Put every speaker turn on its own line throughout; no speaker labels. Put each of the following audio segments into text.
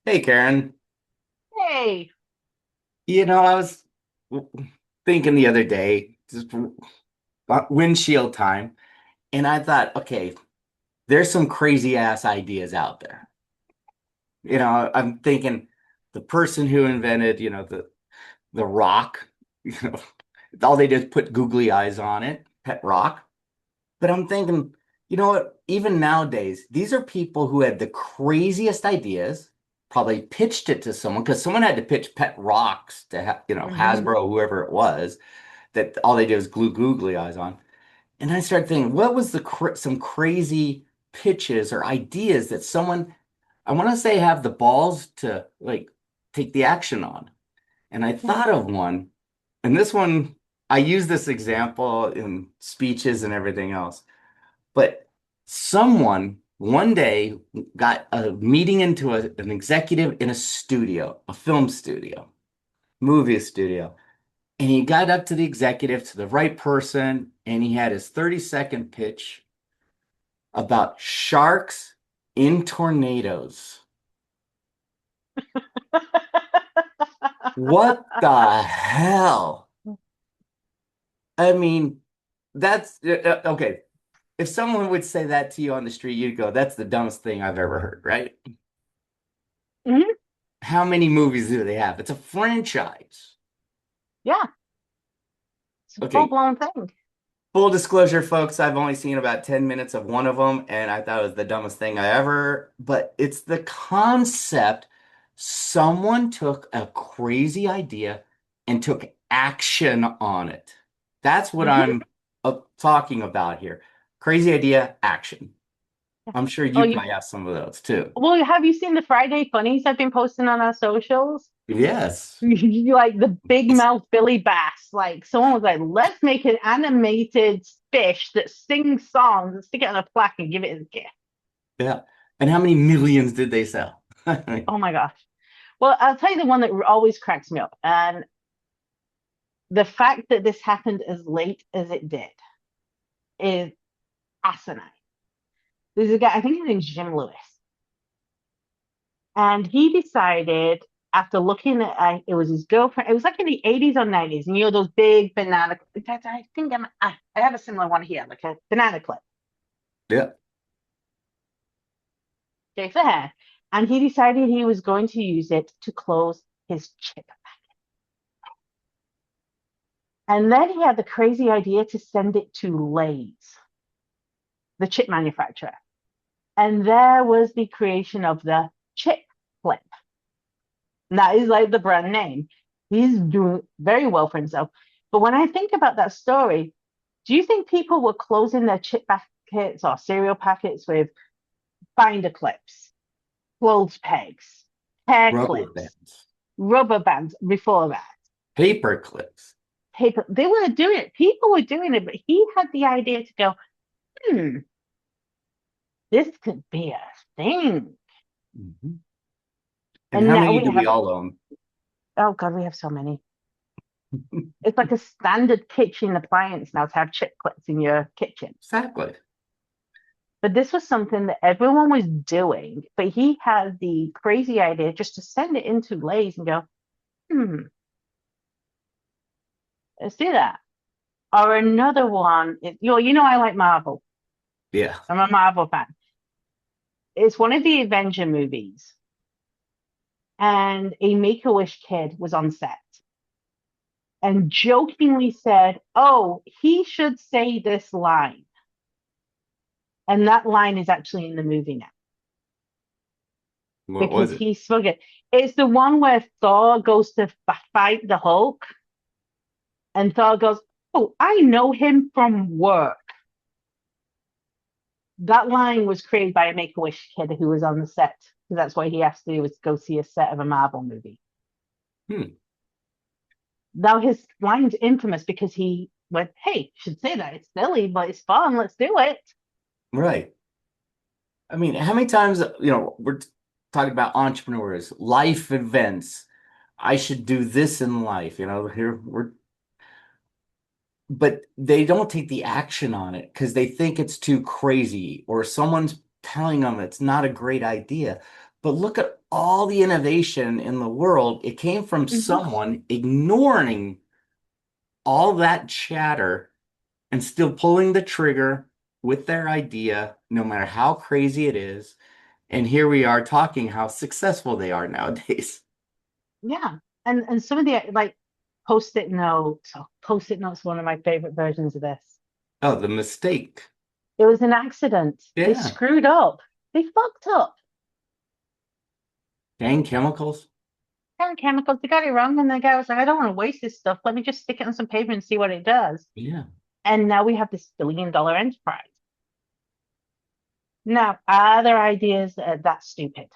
Hey Karen,
Hey.
I was thinking the other day, just windshield time, and I thought, okay, there's some crazy ass ideas out there. I'm thinking the person who invented, the rock, you know, all they did is put googly eyes on it, pet rock. But I'm thinking, you know what? Even nowadays, these are people who had the craziest ideas, probably pitched it to someone because someone had to pitch pet rocks to
hmm
Hasbro, whoever it was, that all they did was glue googly eyes on. And I started thinking, what was some crazy pitches or ideas that someone, I want to say, have the balls to like take the action on? And I thought of one, and this one, I use this example in speeches and everything else. But someone one day got a meeting into an executive in a studio, a film studio, movie studio. And he got up to the executive, to the right person, and he had his 30-second pitch about sharks in tornadoes. What the hell? I mean, that's okay. If someone would say that to you on the street, you'd go, that's the dumbest thing I've ever heard, right?
hmm
How many movies do they have? It's a franchise.
Yeah, it's a
Okay,
full-blown thing.
full disclosure, folks, I've only seen about 10 minutes of one of them, and I thought it was the dumbest thing I ever, but it's the concept. Someone took a crazy idea and took action on it. That's what
hmm
I'm talking about here. Crazy idea, action. I'm sure
Oh,
you probably have some of those too.
have you seen the Friday funnies I've been posting on our socials?
Yes.
Like the big mouth Billy Bass. Like someone was like, let's make an animated fish that sings songs and stick it on a plaque and give it as a gift.
Yeah. And how many millions did they sell?
Oh my gosh. Well, I'll tell you the one that always cracks me up. And the fact that this happened as late as it did is asinine. There's a guy, I think his name's Jim Lewis. And he decided after looking at it was his girlfriend. It was like in the 80s or 90s, and you know those big banana. In fact, I think I have a similar one here, like a banana clip.
Yeah.
Okay, for hair. And he decided he was going to use it to close his chip. And then he had the crazy idea to send it to Lay's, the chip manufacturer. And there was the creation of the chip clip. And that is like the brand name. He's doing very well for himself. But when I think about that story, do you think people were closing their chip packets or cereal packets with binder clips, clothes pegs, hair
Rubber
clips,
bands,
rubber bands before that?
paper clips.
Paper, they were doing it. People were doing it, but he had the idea to go, hmm, this could be a thing.
Mhm. And
And
how
now
many
we
do we
have,
all own?
oh God, we have so many. It's like a standard kitchen appliance now to have chip clips in your kitchen.
Exactly.
But this was something that everyone was doing, but he had the crazy idea just to send it into Lay's and go, hmm, let's do that. Or another one, I like Marvel.
Yeah.
I'm a Marvel fan. It's one of the Avenger movies, and a Make-A-Wish kid was on set and jokingly said, "Oh, he should say this line." And that line is actually in the movie now
What was
because
it?
he spoke it. It's the one where Thor goes to fight the Hulk, and Thor goes, "Oh, I know him from work." That line was created by a Make a Wish kid who was on the set. Because that's what he has to do is go see a set of a Marvel movie.
Hmm.
Now his line's infamous because he went, "Hey, you should say that. It's silly, but it's fun. Let's do it."
Right. I mean, how many times, we're talking about entrepreneurs, life events. I should do this in life, here but they don't take the action on it because they think it's too crazy or someone's telling them it's not a great idea. But look at all the innovation in the world, it came from
Hmm.
someone ignoring all that chatter and still pulling the trigger with their idea, no matter how crazy it is. And here we are talking how successful they are nowadays.
Yeah. And some of the like post-it notes. Oh, post-it notes, one of my favorite versions of this.
Oh, the mistake.
It was an accident. They
Yeah.
screwed up. They fucked up.
Dang chemicals.
And chemicals, they got it wrong. And the guy was like, I don't want to waste this stuff. Let me just stick it on some paper and see what it does.
Yeah.
And now we have this $1 billion enterprise. Now, are there ideas that are that stupid?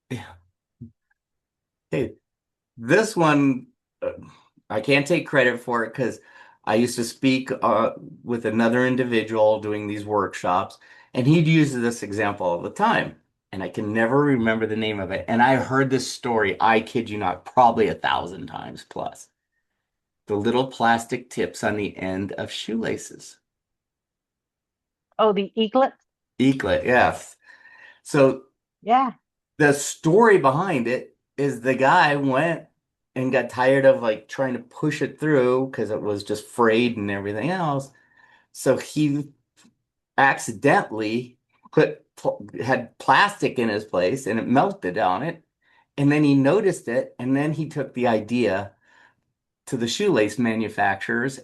Yeah. Hey, this one, uh, I can't take credit for it because I used to speak with another individual doing these workshops, and he'd use this example all the time. And I can never remember the name of it. And I heard this story, I kid you not, probably 1,000 times plus. The little plastic tips on the end of shoelaces.
Oh, the eaglet?
Eaglet, yes. So
Yeah.
the story behind it is the guy went and got tired of like trying to push it through because it was just frayed and everything else. So he accidentally had plastic in his place and it melted on it. And then he noticed it, and then he took the idea to the shoelace manufacturers,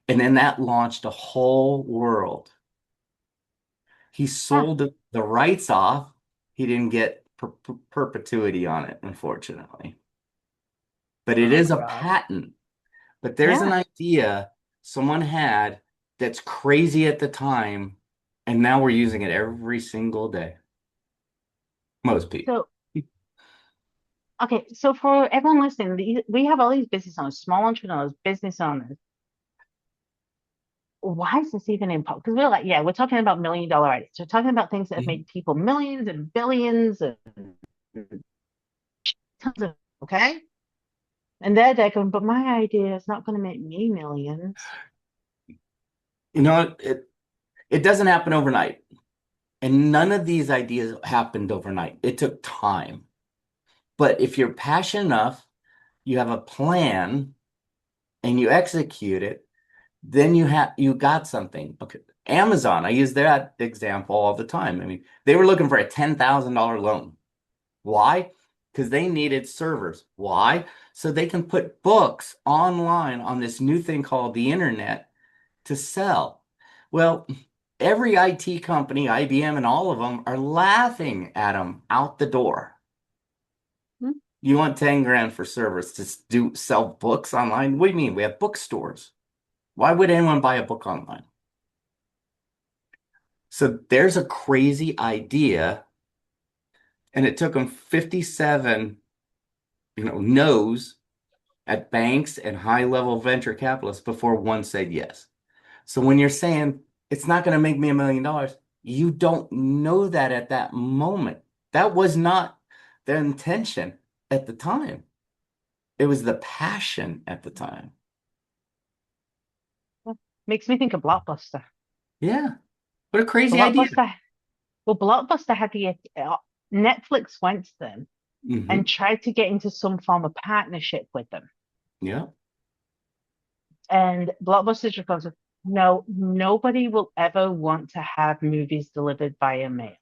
and then that launched a whole world. He
Yeah.
sold the rights off. He didn't get perpetuity on it, unfortunately. But it
Oh
is
my
a
God.
patent. But there's an
Yeah.
idea someone had that's crazy at the time, and now we're using it every single day. Most people.
So, okay. So for everyone listening, we have all these business owners, small entrepreneurs, business owners. Why is this even important? Because we're like, yeah, we're talking about $1 million ideas. We're talking about things that have
Mhm.
made people millions and billions and tons of, okay? And they're going, but my idea is not going to make me millions.
You know, it doesn't happen overnight. And none of these ideas happened overnight. It took time. But if you're passionate enough, you have a plan and you execute it, then you got something. Okay. Amazon, I use that example all the time. I mean, they were looking for a $10,000 loan. Why? Because they needed servers. Why? So they can put books online on this new thing called the internet to sell. Well, every IT company, IBM and all of them are laughing at them out the door.
Hmm?
You want 10 grand for servers to do sell books online? What do you mean? We have bookstores. Why would anyone buy a book online? So there's a crazy idea, and it took them 57, no's at banks and high-level venture capitalists before one said yes. So when you're saying it's not going to make me $1 million, you don't know that at that moment. That was not their intention at the time. It was the passion at the time.
Yeah. Makes me think of Blockbuster.
Yeah. What a crazy idea.
Blockbuster, well, Blockbuster had Netflix went to them and
Hmm.
tried to get into some form of partnership with them.
Yeah.
And Blockbuster just goes, no, nobody will ever want to have movies delivered via mail.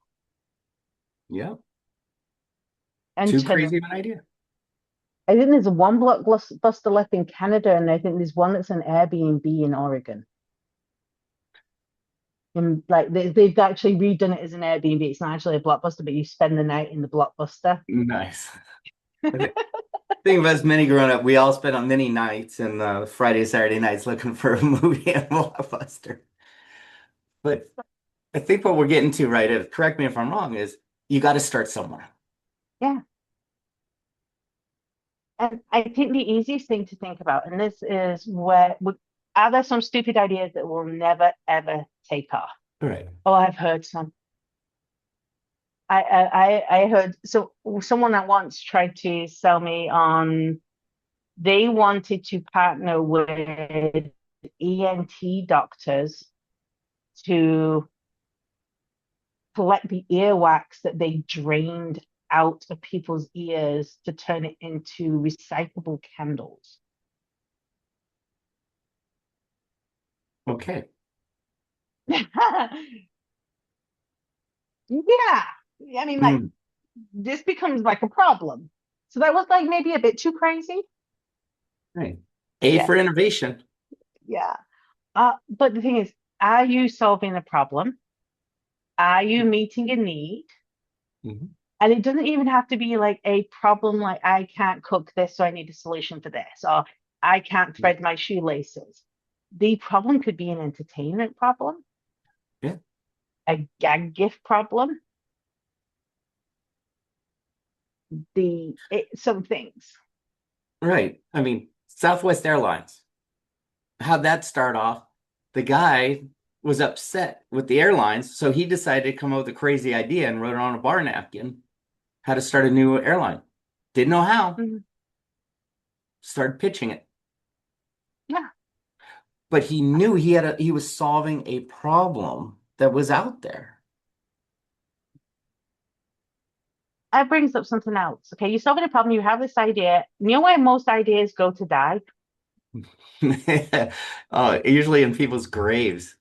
Yeah.
And
Too
to,
crazy of an idea.
I think there's one Blockbuster left in Canada, and I think there's one that's an Airbnb in Oregon. And like they've actually redone it as an Airbnb. It's not actually a Blockbuster, but you spend the night in the Blockbuster.
Nice. I think of us many growing up, we all spent on many nights and Friday, Saturday nights looking for a movie and Blockbuster. But I think what we're getting to, right, correct me if I'm wrong, is you got to start somewhere.
Yeah. And I think the easiest thing to think about, and this is where, are there some stupid ideas that will never, ever take off?
Right.
Oh, I've heard some. I heard so someone that once tried to sell me on, they wanted to partner with ENT doctors to collect the earwax that they drained out of people's ears to turn it into recyclable candles.
Okay.
Yeah. I mean, like,
Hmm.
this becomes like a problem. So that was like maybe a bit too crazy.
Right. A
Yeah.
for innovation.
Yeah. But the thing is, are you solving a problem? Are you meeting a need?
Mhm.
And it doesn't even have to be like a problem like I can't cook this, so I need a solution for this, or I can't thread my shoelaces. The problem could be an entertainment problem,
Yeah.
a gag gift problem, some things.
Right. I mean, Southwest Airlines. How'd that start off? The guy was upset with the airlines, so he decided to come up with a crazy idea and wrote it on a bar napkin how to start a new airline. Didn't know how,
Mhm.
started pitching it.
Yeah,
But he knew he was solving a problem that was out there.
that brings up something else. Okay, you're solving a problem, you have this idea. You know where most ideas go to die?
Usually in people's graves.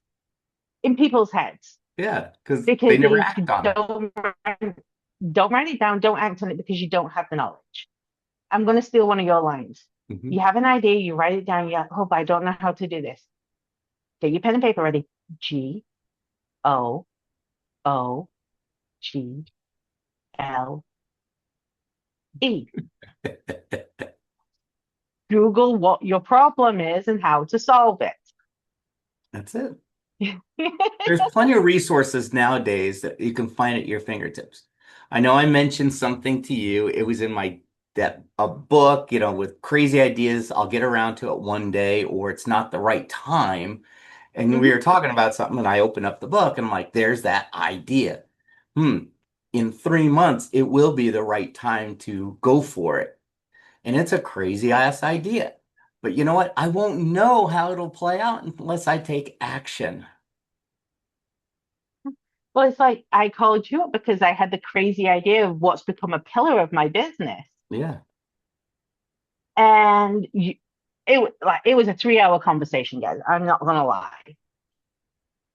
In people's heads.
Yeah, because they
Because
never
they
act on
don't write it down, don't act on it because you don't have the knowledge. I'm going to steal one of your lines.
it.
You have an idea, you write it down, you hope I don't know how to do this. Get your pen and paper ready. GOOGLE. Google what your problem is and how to solve
That's it.
it.
There's plenty of resources nowadays that you can find at your fingertips. I know I mentioned something to you. It was in my that a book, with crazy ideas. I'll get around to it one day, or it's not the right time. And we
Mhm.
were talking about something, and I open up the book, and I'm like, "There's that idea. Hmm. In 3 months, it will be the right time to go for it." And it's a crazy ass idea. But you know what? I won't know how it'll play out unless I take action.
Well, it's like I called you up because I had the crazy idea of what's become a pillar of my business.
Yeah.
And it was a 3 hour conversation, guys. I'm not gonna lie.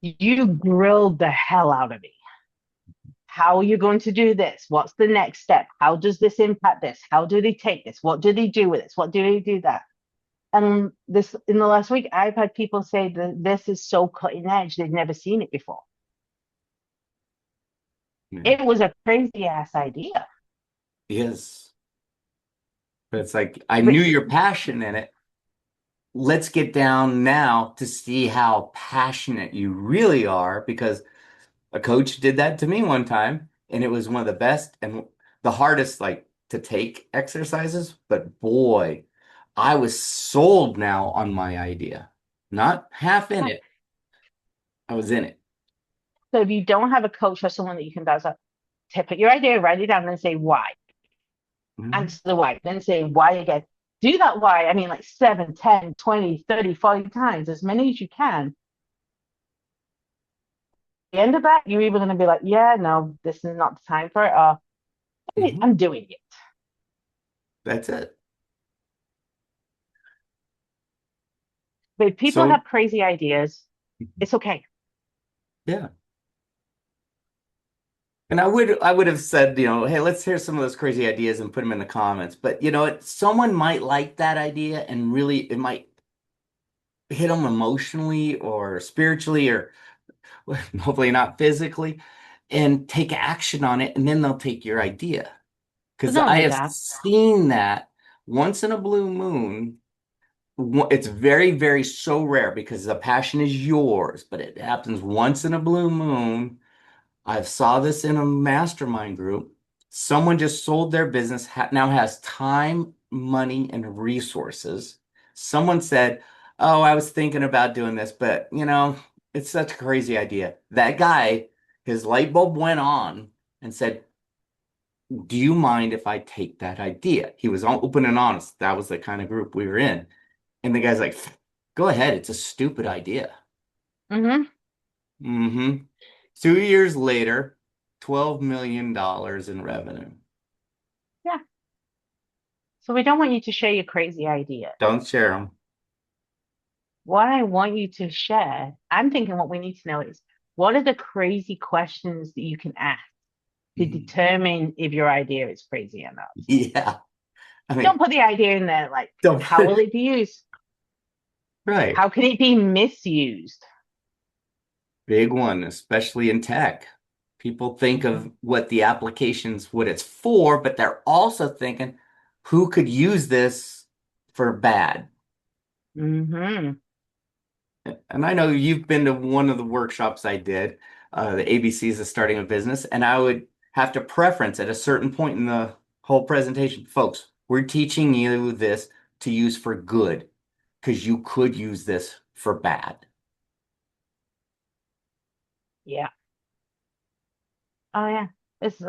You grilled the hell out of me. How are you going to do this? What's the next step? How does this impact this? How do they take this? What do they do with this? What do they do that? And this in the last week, I've had people say that this is so cutting edge, they've never seen it before.
Yeah.
It was a crazy ass idea.
Yes. But it's like, I
But
knew your passion in it. Let's get down now to see how passionate you really are, because a coach did that to me one time, and it was one of the best and the hardest, like, to take exercises. But boy, I was sold now on my idea. Not half in it, I was in it.
so if you don't have a coach or someone that you can bounce off, put your idea, write it down, and say why.
Mhm.
Answer the why, then say why again. Do that why, I mean, like 7, 10, 20, 30, 40 times, as many as you can. At the end of that, you're either going to be like, yeah, no, this is not the time for it, or
Mhm.
I'm doing it.
That's it.
But if people
So,
have crazy ideas, it's okay.
yeah. And I would have said, hey, let's hear some of those crazy ideas and put them in the comments. But you know what? Someone might like that idea, and really it might hit them emotionally or spiritually, or hopefully not physically, and take action on it, and then they'll take your idea.
But
Because
not
I
only
have
that,
seen that once in a blue moon. It's very, very so rare because the passion is yours, but it happens once in a blue moon. I saw this in a mastermind group. Someone just sold their business, now has time, money, and resources. Someone said, "Oh, I was thinking about doing this, but it's such a crazy idea." That guy, his light bulb went on and said, "Do you mind if I take that idea?" He was open and honest. That was the kind of group we were in. And the guy's like, "Go ahead. It's a stupid idea."
hmm
2 years later, $12 million in revenue.
So we don't want you to share your crazy ideas.
Don't share them.
What I want you to share, I'm thinking what we need to know is what are the crazy questions that you can ask to determine if your idea is crazy or not?
Yeah. I
Don't
mean,
put the idea in there like,
don't
how
put
will
it
it be used?
right.
How can it be misused?
Big one, especially in tech. People think
Mm-hmm.
of what the applications, what it's for, but they're also thinking, who could use this for bad?
Mm-hmm.
And I know you've been to one of the workshops I did, the ABCs of starting a business, and I would have to preference at a certain point in the whole presentation, folks, we're teaching you this to use for good because you could use this for bad.
Yeah. Oh yeah. It's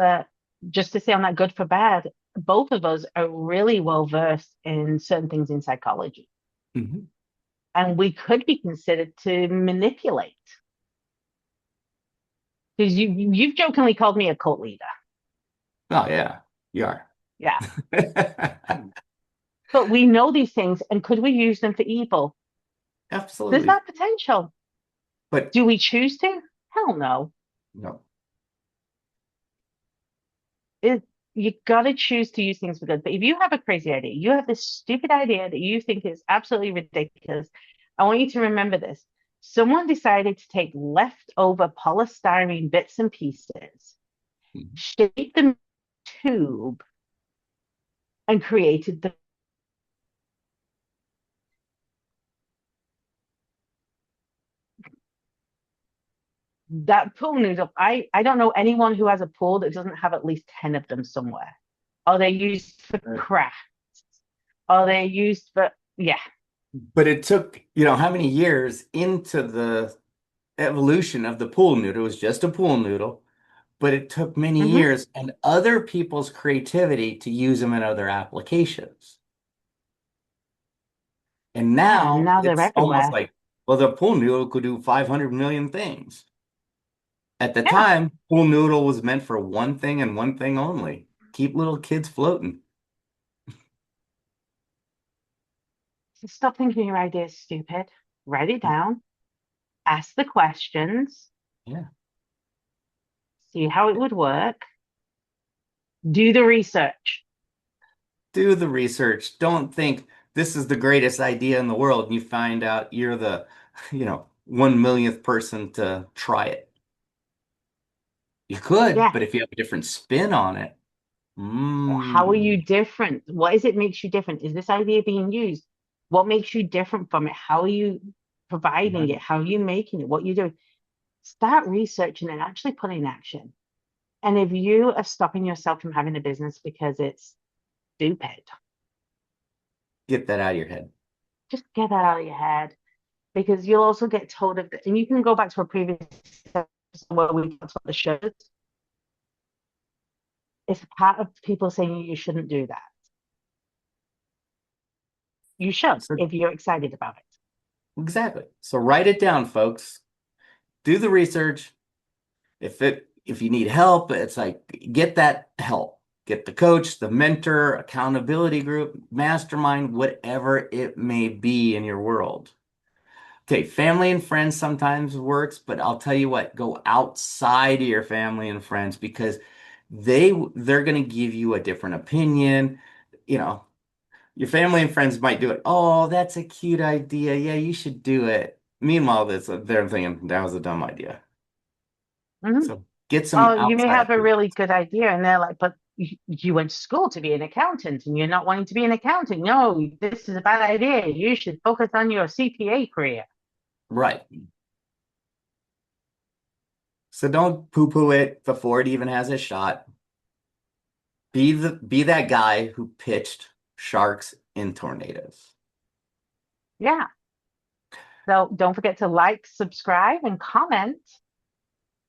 just to say on that good for bad, both of us are really well versed in certain things in psychology.
Mhm.
And we could be considered to manipulate. Because you've jokingly called me a cult leader.
Oh yeah, you are.
Yeah. But we know these things, and could we use them for evil? There's
Absolutely.
that potential.
But
Do we choose to? Hell no.
no,
It, you gotta choose to use things for good. But if you have a crazy idea, you have this stupid idea that you think is absolutely ridiculous, I want you to remember this. Someone decided to take leftover polystyrene bits and pieces, shape them tube, and created that pool noodle. I don't know anyone who has a pool that doesn't have at least 10 of them somewhere. Are they used for craft? Are they used for, yeah.
but it took, how many years into the evolution of the pool noodle. It was just a pool noodle, but it took many
Hmm.
years and other people's creativity to use them in other applications. And
Yeah, and
now
now they're
it's almost
everywhere.
like, well, the pool noodle could do 500 million things. At the
Yeah.
time, pool noodle was meant for one thing and one thing only. Keep little kids floating.
So stop thinking your idea is stupid. Write it down, ask the questions,
Yeah.
see how it would work, do the research.
Do the research. Don't think this is the greatest idea in the world and you find out you're the, 1 millionth person to try it. You could,
Yeah.
but if you have a different spin on it,
How are
mm,
you different? What is it makes you different? Is this idea being used? What makes you different from it? How are you providing it? How are you making it? What you do? Start researching and actually put in action. And if you are stopping yourself from having a business because it's stupid,
get that out of your head.
just get that out of your head because you'll also get told of it. And you can go back to a previous episode where we talked about the shows. It's part of people saying you shouldn't do that. You should
So
if you're excited about it.
exactly. So write it down, folks. Do the research. If you need help, it's like get that help. Get the coach, the mentor, accountability group, mastermind, whatever it may be in your world. Okay, family and friends sometimes works, but I'll tell you what, go outside of your family and friends because they're going to give you a different opinion. You know, your family and friends might do it. Oh, that's a cute idea. Yeah, you should do it. Meanwhile, they're thinking that was a dumb idea.
Mhm.
So get some
Oh, you may
outside
have a
opinion.
really good idea, and they're like, but you went to school to be an accountant, and you're not wanting to be an accountant. No, this is a bad idea. You should focus on your CPA career.
Right. So don't poo-poo it before it even has a shot. Be that guy who pitched sharks in tornadoes.
Yeah. So don't forget to like, subscribe, and comment.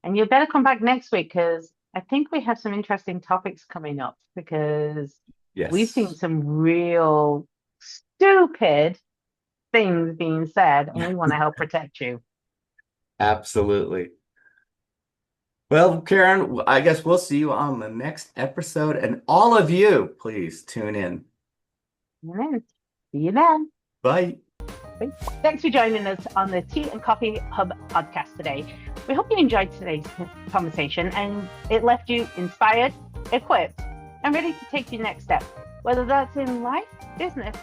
And you better come back next week because I think we have some interesting topics coming up because we've seen
Yes,
some real stupid things being said, and we want to help protect you.
absolutely. Well, Karen, I guess we'll see you on the next episode. And all of you, please tune in.
And then, see you then.
Bye.
Thanks for joining us on the Tea and Coffee Hub podcast today. We hope you enjoyed today's conversation and it left you inspired, equipped, and ready to take your next step, whether that's in life, business,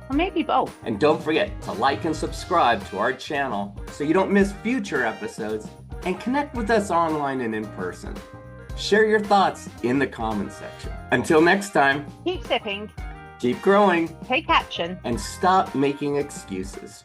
or maybe both.
And don't forget to like and subscribe to our channel so you don't miss future episodes, and connect with us online and in person. Share your thoughts in the comments section. Until next time,
Keep sipping,
keep growing,
take action,
and stop making excuses.